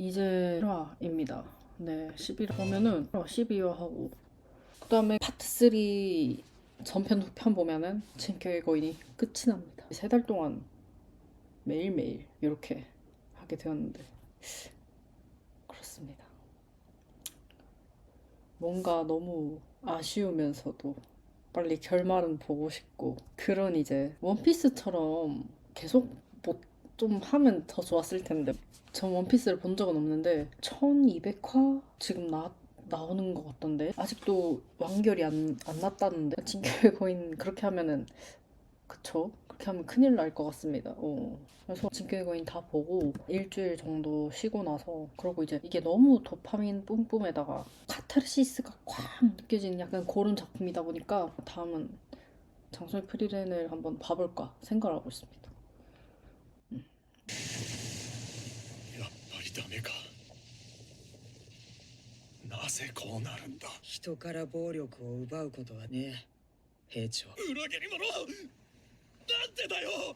이제 1화입니다. 네, 11화 보면은 12화 하고 그 다음에 파트 3 전편 후편 보면은 진격의 거인이 끝이 납니다. 3달 동안 매일매일 이렇게 하게 되었는데 그렇습니다. 뭔가 너무 아쉬우면서도 빨리 결말은 보고 싶고 그런 이제 원피스처럼 계속 뭐 좀 하면 더 좋았을 텐데 전 원피스를 본 적은 없는데 1200화 지금 나오는 것 같던데 아직도 완결이 안 났다는데 진격의 거인 그렇게 하면은 그쵸? 그렇게 하면 큰일 날 것 같습니다. 그래서 진격의 거인 다 보고 일주일 정도 쉬고 나서 그러고 이제 이게 너무 도파민 뿜뿜에다가 카타르시스가 콱 느껴지는 약간 그런 작품이다 보니까 다음은 장소의 프리랜을 한번 봐볼까 생각을 하고 있습니다. やっぱりダメか。なぜこうなるんだ。人から暴力を奪うことはね、兵長。裏切り者、なんでだよ。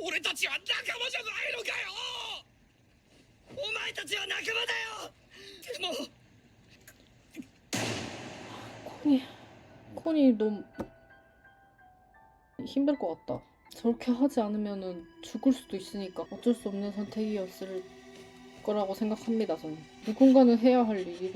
俺たちは仲間じゃないのかよ。お前たちは仲間だよ。でも 콘이 너무 힘들 것 같다. 저렇게 하지 않으면은 죽을 수도 있으니까 어쩔 수 없는 선택이었을 거라고 생각합니다. 저는 누군가는 해야 할 일이.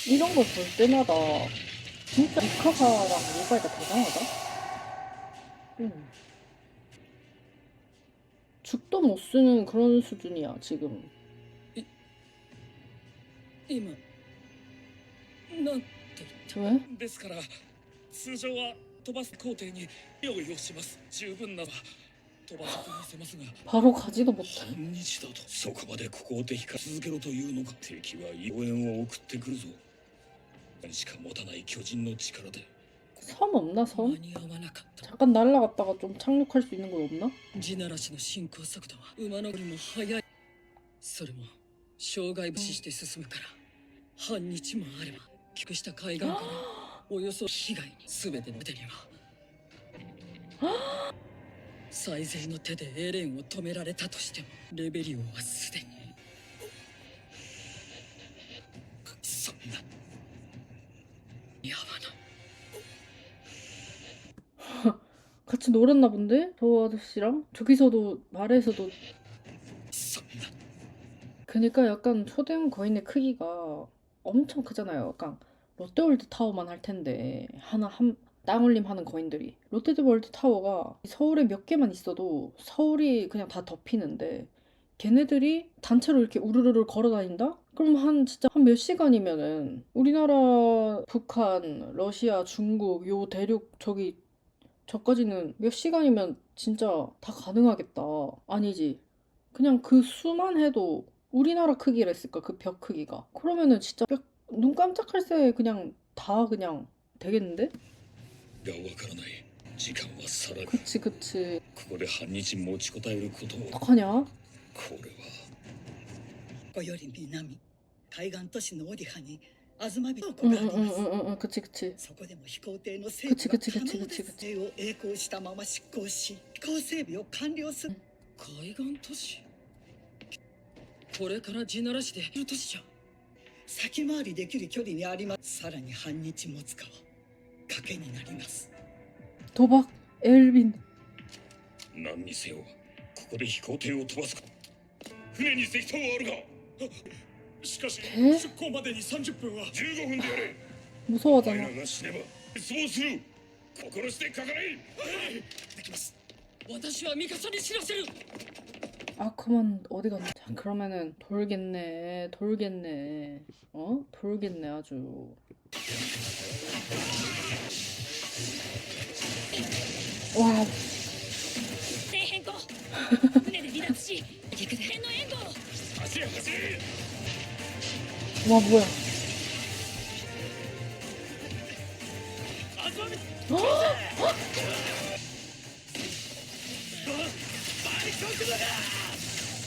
이런 거 볼 때마다 진짜 미카사랑 유가이가 대단하다. 죽도 못 쓰는 그런 수준이야 지금. 今なんて 왜? ですから通常は飛ばす工程に用意をします。十分なら飛ばせてみせますが 바로 가지도 못해. 半日だとそこまでここを敵から続けろというのか。敵は応援を送ってくるぞ。しか持たない巨人の力で 섬 없나 間 섬? に合わなかった。 잠깐 날아갔다가 좀 착륙할 수 있는 곳 없나? 地ならしの進行速度は馬のよりも速い。それも障害物視して進むから半日もあれば帰国した海岸からおよそ被害に全ての手には最善の手でエレンを止められたとしてもレベリオはすでにそんな やばな。 같이 놀았나 본데? 저 아저씨랑? 저기서도 말에서도 そんな 그니까 약간 초대형 거인의 크기가 엄청 크잖아요. 약간 롯데월드 타워만 할 텐데 땅올림 하는 거인들이 롯데월드 타워가 서울에 몇 개만 있어도 서울이 그냥 다 덮이는데 걔네들이 단체로 이렇게 우르르르 걸어 다닌다? 그럼 진짜 한 몇 시간이면은 우리나라, 북한, 러시아, 중국 요 대륙 저까지는 몇 시간이면 진짜 다 가능하겠다. 아니지. 그냥 그 수만 해도 우리나라 크기랬을까, 그 벽 크기가. 그러면은 진짜 눈 깜짝할 새에 그냥 다 그냥 되겠는데? がわからない。時間はさらに 그치. ここで半日持ちこたえることを 어떡하냐? これはここより南海岸都市のオディハに東ビの湖があります。 그치. そこでも飛行艇の整備は可能です。그치. 艇を曳航したまま出航し飛行整備を完了する。海岸都市、これから地ならしでいる都市じゃ。先回りできる距離にあります。さらに半日持つかは賭けになります。 도박, 엘빈. 何にせよここで飛行艇を飛ばすか。船に石灯はあるが。しかしえ出港までに30分は15分でやれ。お前 무서워하잖아. らが死ねば失望する。心してかかれ。はいできます。私はミカサに知らせる。 아크만 어디 갔냐? 자, 그러면은 돌겠네. 돌겠네 아주. 와, 船変更船で離脱し陸で辺の援護を。走れ走れ。 와 뭐야? あずまみ。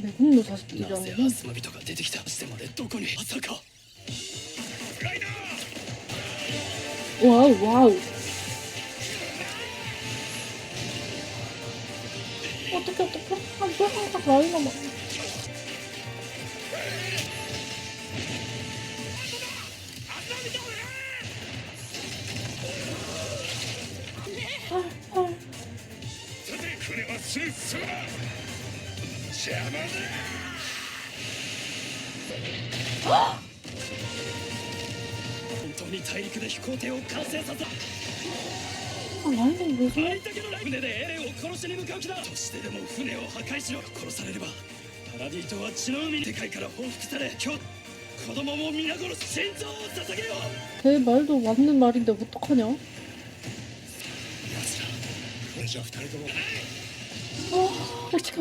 매국노 자식들이 なぜ 아니고. アスマ人が出てきたしてまでどこにまさかライダー 와우 와우. 어떡해 어떡해. 아 뭐야 라이너만. 헐. さて船はすぐ進むな邪魔だ本当に大陸で飛行艇を完成させ 아 라이너 왜 저래? ありったけの船でエレンを殺しに向かう気だとしてでも船を破壊しろ殺されればパラディ島は血の海に世界から報復され今日子供も皆殺し心臓を捧げよう 제 말도 맞는 말인데 어떡하냐? 奴らこれじゃ二人とも 아 어떻게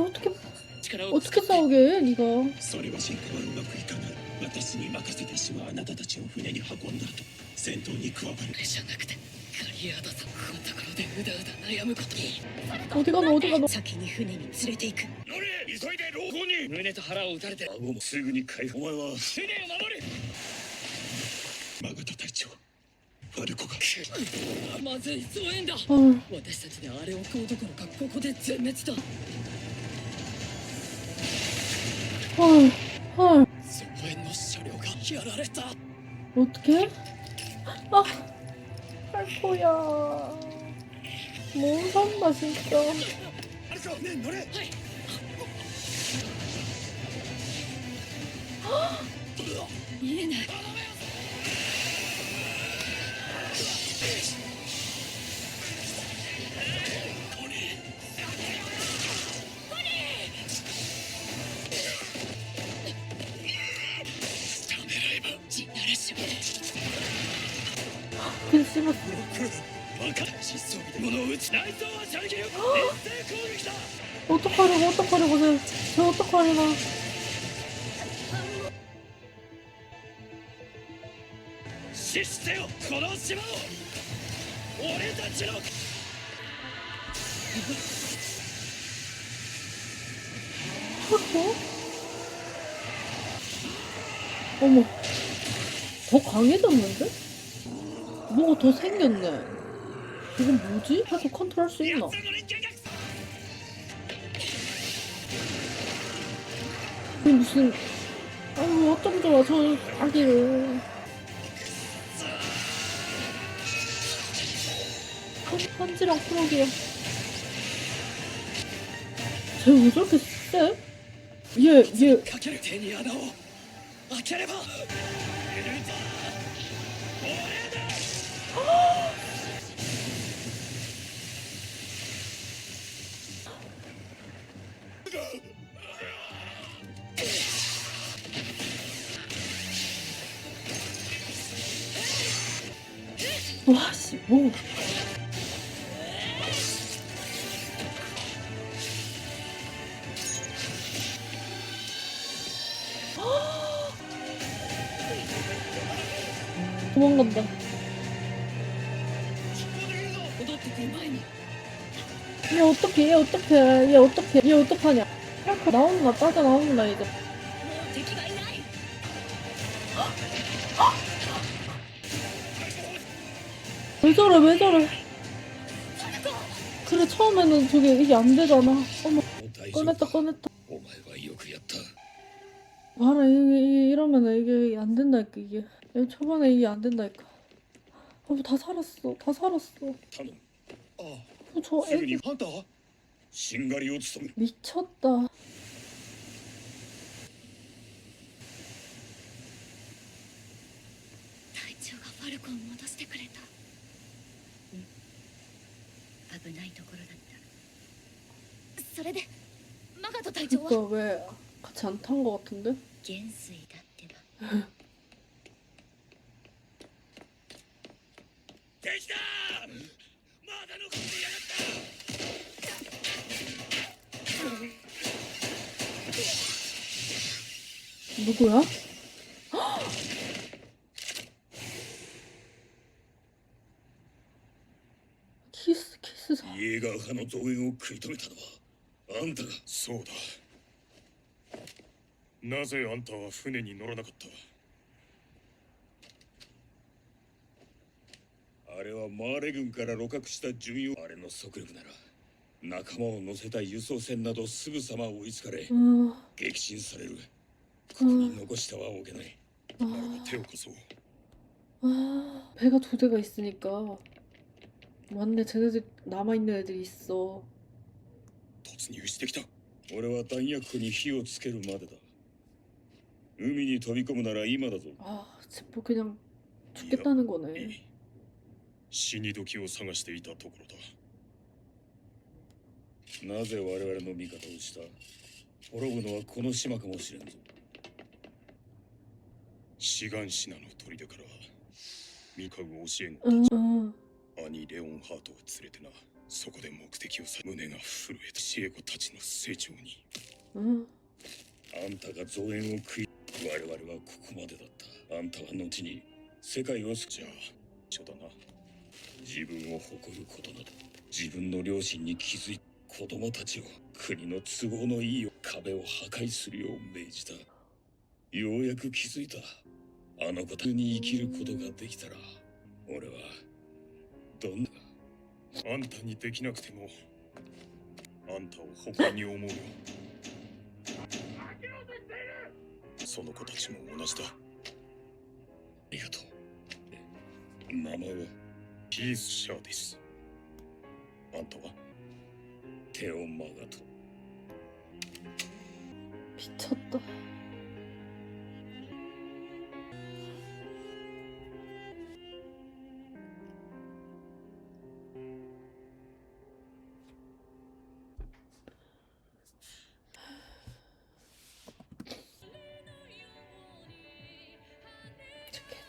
力を 어떻게 싸우게 해 네가. それは進化はうまくいかない私に任せてしまうあなたたちを船に運んだ後戦闘に加わるじゃなくてガリアードさんこのところでうだうだ悩むことに 어디 가노 어디 가노. 先に船に連れて行く乗れ急いで牢房に胸と腹を撃たれて顎もすぐに回復お前は船を守れマガタ隊長ファルコがまずい増援だ 아 私たちであれを食うどころかここで全滅だ 헐. 헐. 増援の車両がやられた 어떡해? 아 할거야. 못 산다 진짜. あるかね乗れ見えない 地ならしょ 그냥 씹었어. バカ疾走機で物を撃ち内臓は射撃力連制攻撃だ 어떡하려고 쟤 어떡하려나. 死してよこの島を俺たちの 어? 어머 더 강해졌는데? 뭐가 더 생겼네. 이건 뭐지? 계속 컨트롤 할 수 있나? 奴らの連携が 이게 무슨 아유 어쩜 좋아 저 아기를. 한지랑 프로기야. 쟤왜 저렇게 세? 얘 かける手に穴を開ければエルザ俺だ 와씨 뭐 도망간다. 戻ってくる前に 얘 어떡해 얘 어떡하냐. 헬커 나오는가 빠져나오는가 이제. もう敵はいない 왜 저래. 그래 처음에는 저게 이게 안 되잖아. 어머 大丈夫 꺼냈다. お前はよくやった 봐라 이게 이러면은 이게 안 된다니까 이게. 초반에 이게 안 된다니까. 다 살았어. 頼むあ 저 すぐに 애기 ハンターしんがりを務め 미쳤다. 隊長がファルコンを戻してくれた危ないところだったそれでマガト隊長は 그니까 왜 같이 안 탄 거 같은데? 元帥だってばできたまだ残ってやがった 누구야? 키스 イエーガー派の増援を食い止めたのはあんたがそうだなぜあんたは船に乗らなかった？あれはマーレ軍から鹵獲した巡洋、あれの速力なら仲間を乗せた輸送船などすぐさま追いつかれ 撃沈される。ここに残してはおけない。ならば手を貸そう。 배가 2대가 있으니까 맞네. 쟤네들 남아있는 애들이 있어. 突入してきた。俺は弾薬庫に火をつけるまでだ。海に飛び込むなら今だぞ。 쟤뭐 그냥 죽겠다는 い 거네. い。死に時を探していたところだ。なぜ我々の味方をした？滅ぶのはこの島かもしれんぞ。志願シナの砦からミカグ教え子たち、兄レオンハートを連れてな。そこで目的をさ、胸が震えた教え子たちの成長に。あんたが増援を食い、我々はここまでだった。あんたは後に世界を救う。じゃあ一緒だな。自分を誇ることなど、自分の両親に気づいた子供たちを国の都合のいい壁を破壊するよう命じた。ようやく気づいた。あの子たちに生きることができたら、俺はどんなあんたにできなくてもあんたを誇りに思うよ。その子たちも同じだ。ありがとう。名前はピース・シャーです。あんたはテオ・マガト。 미쳤다.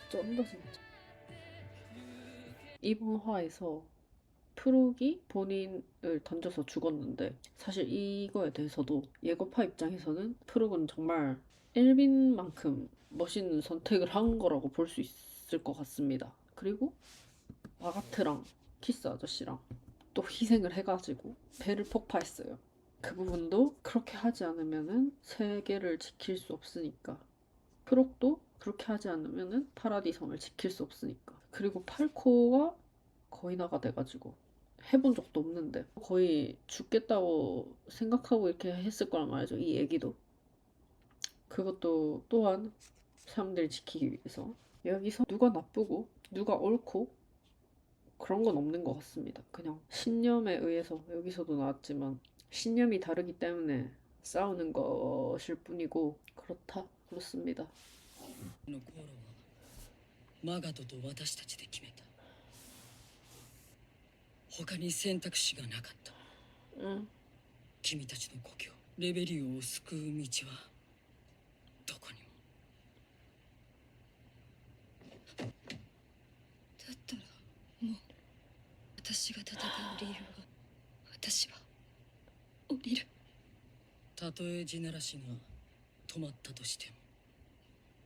쩐다 진짜. 이번 화에서 프룩이 본인을 던져서 죽었는데 사실 이거에 대해서도 예고파 입장에서는 프룩은 정말 엘빈만큼 멋있는 선택을 한 거라고 볼 수 있을 것 같습니다. 그리고 마가트랑 키스 아저씨랑 또 희생을 해가지고 배를 폭파했어요. 그 부분도 그렇게 하지 않으면은 세계를 지킬 수 없으니까. 프록도 그렇게 하지 않으면은 파라디성을 지킬 수 없으니까. 그리고 팔코가 거인화가 돼가지고 해본 적도 없는데 거의 죽겠다고 생각하고 이렇게 했을 거란 말이죠. 이 얘기도. 그것도 또한 사람들을 지키기 위해서. 여기서 누가 나쁘고 누가 옳고 그런 건 없는 것 같습니다. 그냥 신념에 의해서, 여기서도 나왔지만 신념이 다르기 때문에 싸우는 것일 뿐이고 그렇습니다. の航路はマガトと私たちで決めた。他に選択肢がなかった。君たちの故郷レベリオを救う道はどこにも。だったらもう私が戦う理由は、私は降りる。たとえ地ならしが止まったとしても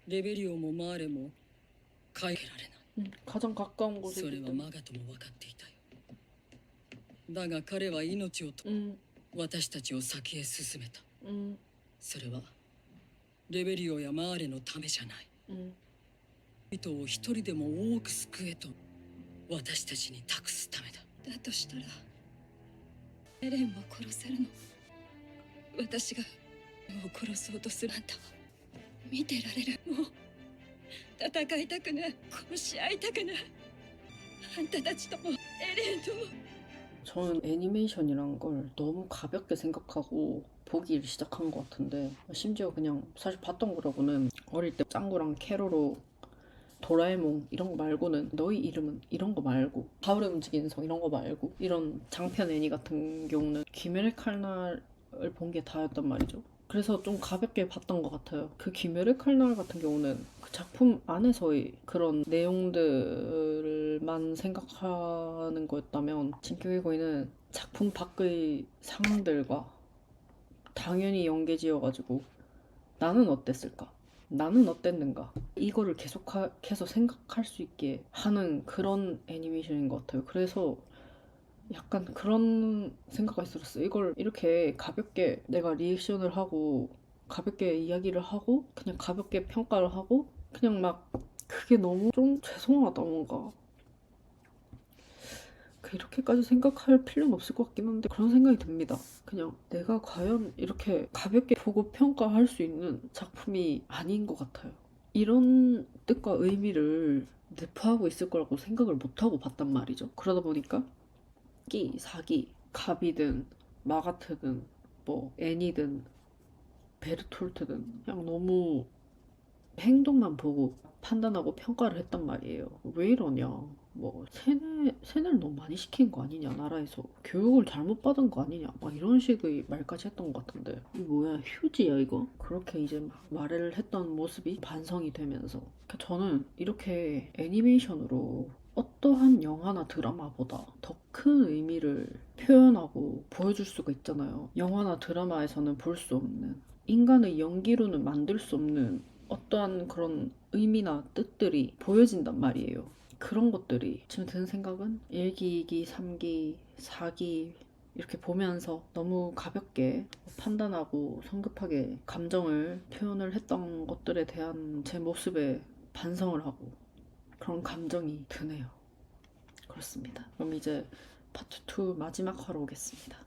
レベリオもマーレも変えられない。 가장 가까운 それ 곳이기 はマ 때문에. ガトも分かっていたよ。だが彼は命をと私たちを先へ進めた。それはレベリオやマーレのためじゃない。人を一人でも多く救えと私たちに託すためだ。だとしたらエレンを殺せるの私がを殺そうとするあんたは見てられる。もう戦いたくない。殺し合いたくない。あんたたちともエレンとも。 저는 애니메이션이란 걸 너무 가볍게 생각하고 보기를 시작한 것 같은데 심지어 그냥 사실 봤던 거라고는 어릴 때 짱구랑 캐로로 도라에몽 이런 거 말고는 너희 이름은 이런 거 말고 가을의 움직이는 성 이런 거 말고 이런 장편 애니 같은 경우는 귀멸의 칼날을 본 게 다였단 말이죠. 그래서 좀 가볍게 봤던 것 같아요. 그 귀멸의 칼날 같은 경우는 그 작품 안에서의 그런 내용들만 생각하는 거였다면 진격의 거인은 작품 밖의 상황들과 당연히 연계지어가지고 나는 어땠을까? 나는 어땠는가? 이거를 계속해서 생각할 수 있게 하는 그런 애니메이션인 것 같아요. 그래서 약간 그런 생각이 있었어요. 이걸 이렇게 가볍게 내가 리액션을 하고 가볍게 이야기를 하고 그냥 가볍게 평가를 하고 그냥 막 그게 너무 좀 죄송하다 뭔가. 이렇게까지 생각할 필요는 없을 것 같긴 한데 그런 생각이 듭니다. 그냥 내가 과연 이렇게 가볍게 보고 평가할 수 있는 작품이 아닌 것 같아요. 이런 뜻과 의미를 내포하고 있을 거라고 생각을 못하고 봤단 말이죠. 그러다 보니까 끼, 사기, 갑이든 마가트든 뭐 애니든 베르톨트든 그냥 너무 행동만 보고 판단하고 평가를 했단 말이에요. 왜 이러냐. 뭐 세뇌를 너무 많이 시킨 거 아니냐 나라에서 교육을 잘못 받은 거 아니냐 막 이런 식의 말까지 했던 것 같은데 이 뭐야 휴지야 이거? 그렇게 이제 막 말을 했던 모습이 반성이 되면서 그러니까 저는 이렇게 애니메이션으로 어떠한 영화나 드라마보다 더 큰 의미를 표현하고 보여줄 수가 있잖아요. 영화나 드라마에서는 볼 수 없는 인간의 연기로는 만들 수 없는 어떠한 그런 의미나 뜻들이 보여진단 말이에요. 그런 것들이 지금 드는 생각은 1기, 2기, 3기, 4기 이렇게 보면서 너무 가볍게 판단하고 성급하게 감정을 표현을 했던 것들에 대한 제 모습에 반성을 하고 그런 감정이 드네요. 그렇습니다. 그럼 이제 파트 2 마지막 화로 오겠습니다.